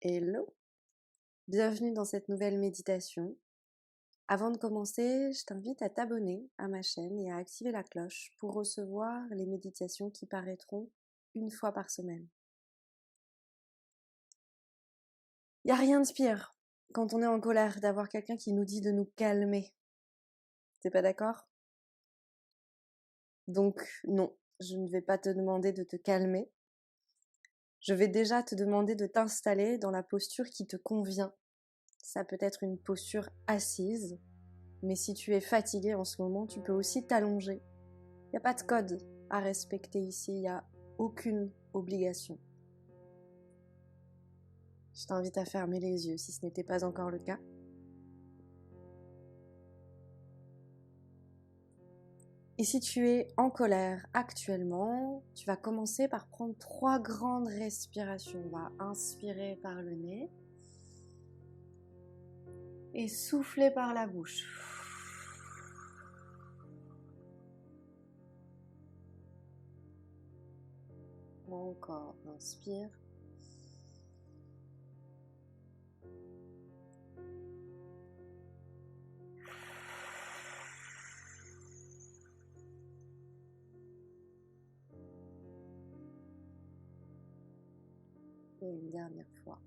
Hello, bienvenue dans cette nouvelle méditation. Avant de commencer, je t'invite à t'abonner à ma chaîne et à activer la cloche pour recevoir les méditations qui paraîtront une fois par semaine. Il n'y a rien de pire quand on est en colère d'avoir quelqu'un qui nous dit de nous calmer. T'es pas d'accord? Donc non, je ne vais pas te demander de te calmer. Je vais déjà te demander de t'installer dans la posture qui te convient. Ça peut être une posture assise, mais si tu es fatigué en ce moment, tu peux aussi t'allonger. Il n'y a pas de code à respecter ici, il n'y a aucune obligation. Je t'invite à fermer les yeux si ce n'était pas encore le cas. Et si tu es en colère actuellement, tu vas commencer par prendre 3 grandes respirations. On va inspirer par le nez et souffler par la bouche. Encore, inspire. Et une dernière fois.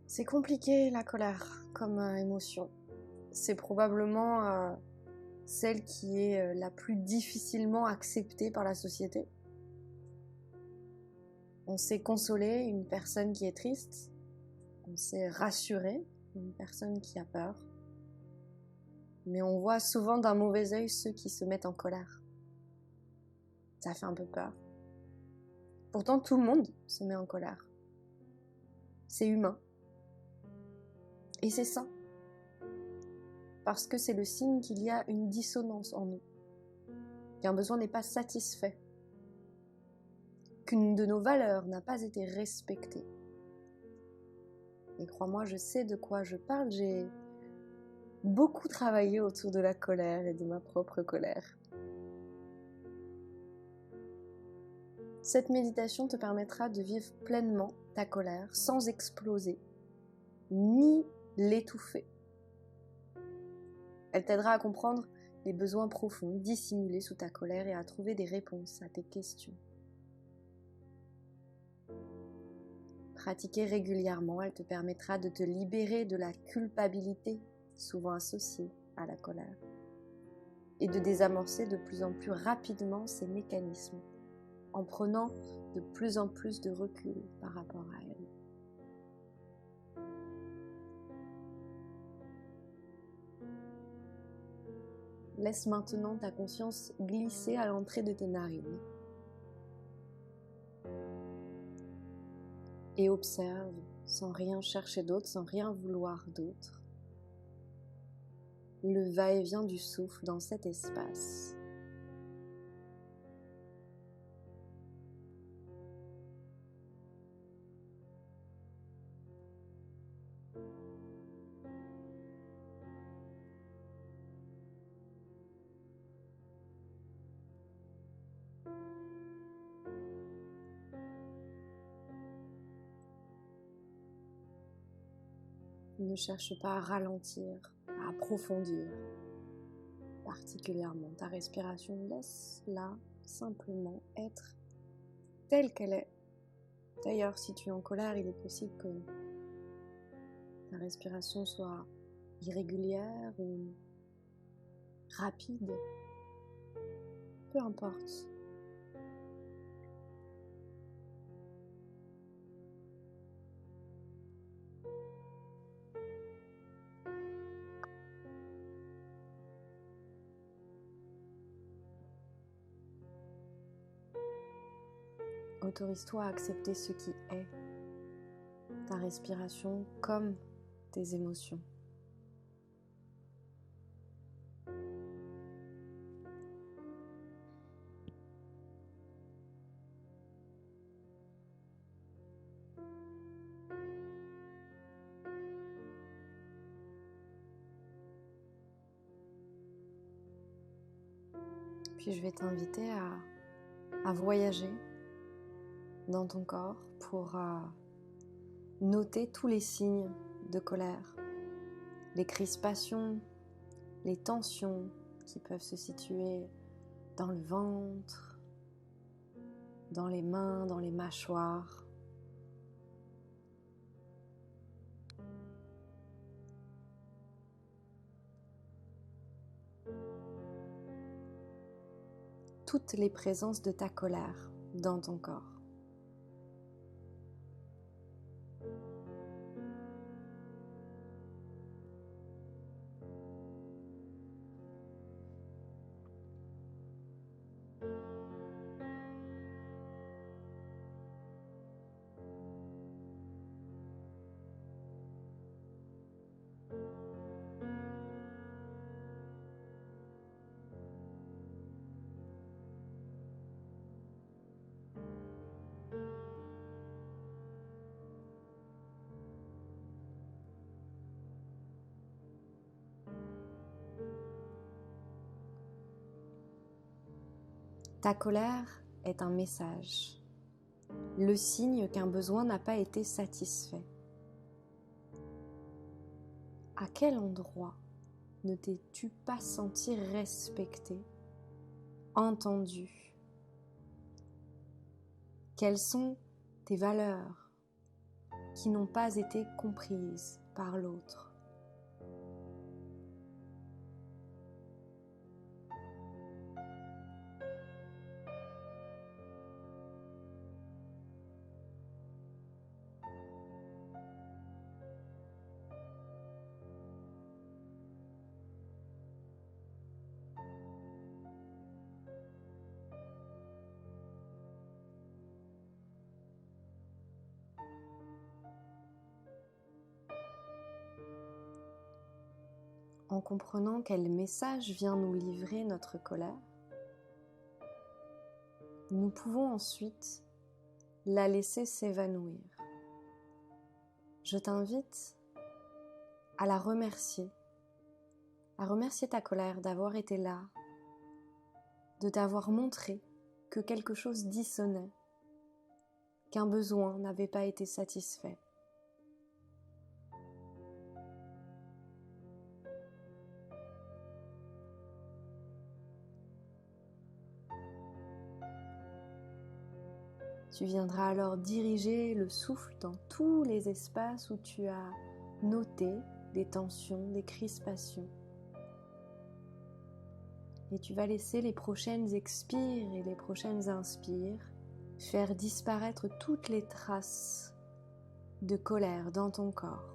C'est compliqué la colère comme émotion. C'est probablement celle qui est la plus difficilement acceptée par la société. On sait consoler une personne qui est triste, on sait rassurer une personne qui a peur, mais on voit souvent d'un mauvais œil ceux qui se mettent en colère. Ça fait un peu peur. Pourtant, tout le monde se met en colère. C'est humain. Et c'est sain. Parce que c'est le signe qu'il y a une dissonance en nous, qu'un besoin n'est pas satisfait, qu'une de nos valeurs n'a pas été respectée. Et crois-moi, je sais de quoi je parle, j'ai beaucoup travaillé autour de la colère et de ma propre colère. Cette méditation te permettra de vivre pleinement ta colère sans exploser, ni l'étouffer. Elle t'aidera à comprendre les besoins profonds dissimulés sous ta colère et à trouver des réponses à tes questions. Pratiquer régulièrement, elle te permettra de te libérer de la culpabilité, souvent associée à la colère, et de désamorcer de plus en plus rapidement ces mécanismes, en prenant de plus en plus de recul par rapport à elle. Laisse maintenant ta conscience glisser à l'entrée de tes narines et observe sans rien chercher d'autre, sans rien vouloir d'autre, le va-et-vient du souffle dans cet espace. Ne cherche pas à ralentir, à approfondir particulièrement ta respiration. Laisse-la simplement être telle qu'elle est. D'ailleurs, si tu es en colère, il est possible que ta respiration soit irrégulière ou rapide. Peu importe. Autorise-toi à accepter ce qui est, ta respiration comme tes émotions. Puis je vais t'inviter à voyager dans ton corps pour noter tous les signes de colère, les crispations, les tensions qui peuvent se situer dans le ventre, dans les mains, dans les mâchoires. Toutes les présences de ta colère dans ton corps. Ta colère est un message, le signe qu'un besoin n'a pas été satisfait. À quel endroit ne t'es-tu pas senti respecté, entendu? Quelles sont tes valeurs qui n'ont pas été comprises par l'autre? En comprenant quel message vient nous livrer notre colère, nous pouvons ensuite la laisser s'évanouir. Je t'invite à la remercier, à remercier ta colère d'avoir été là, de t'avoir montré que quelque chose dissonnait, qu'un besoin n'avait pas été satisfait. Tu viendras alors diriger le souffle dans tous les espaces où tu as noté des tensions, des crispations. Et tu vas laisser les prochaines expires et les prochaines inspires faire disparaître toutes les traces de colère dans ton corps.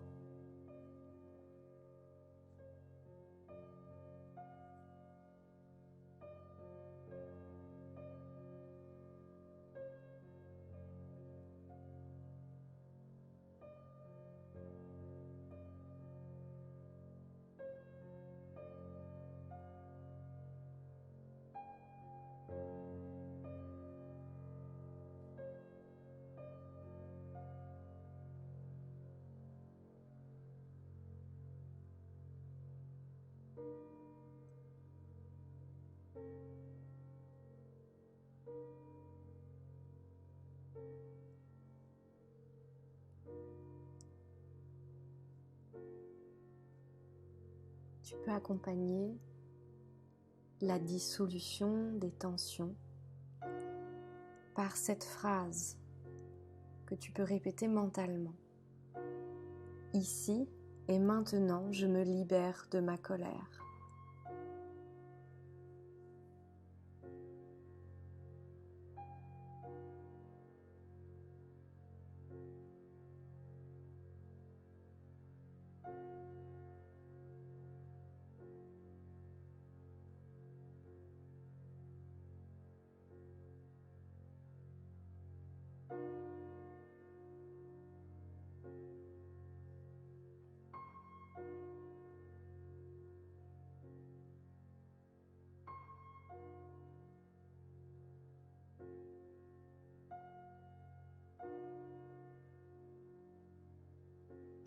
Tu peux accompagner la dissolution des tensions par cette phrase que tu peux répéter mentalement. Ici et maintenant, je me libère de ma colère.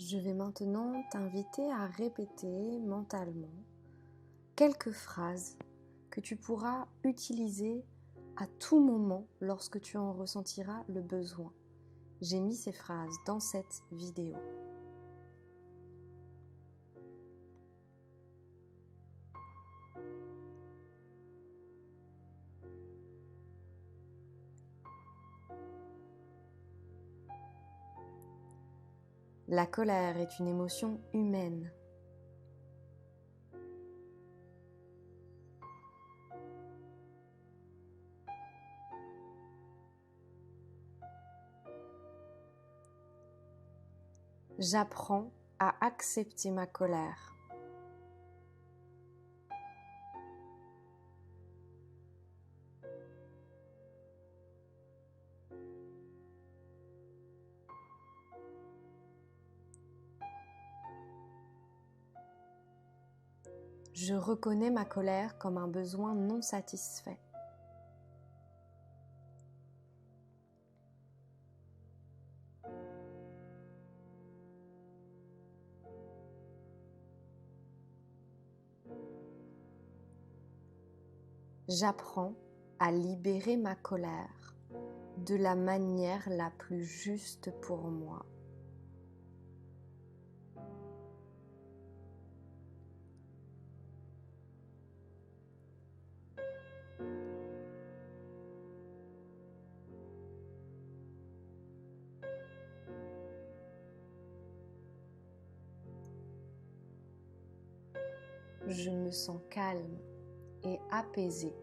Je vais maintenant t'inviter à répéter mentalement quelques phrases que tu pourras utiliser à tout moment lorsque tu en ressentiras le besoin. J'ai mis ces phrases dans cette vidéo. La colère est une émotion humaine. J'apprends à accepter ma colère. Je reconnais ma colère comme un besoin non satisfait. J'apprends à libérer ma colère de la manière la plus juste pour moi. Je me sens calme et apaisée.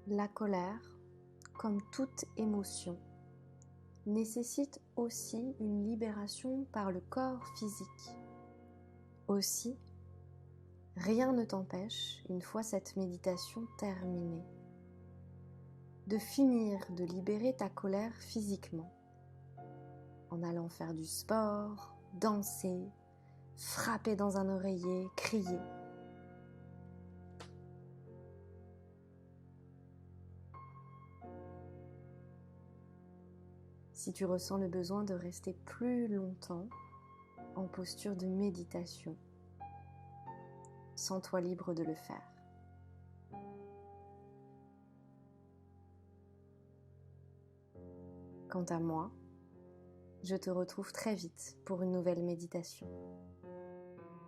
La colère, comme toute émotion, nécessite aussi une libération par le corps physique. Aussi, rien ne t'empêche, une fois cette méditation terminée, de finir de libérer ta colère physiquement, en allant faire du sport, danser, frapper dans un oreiller, crier. Si tu ressens le besoin de rester plus longtemps en posture de méditation, sens-toi libre de le faire. Quant à moi, je te retrouve très vite pour une nouvelle méditation.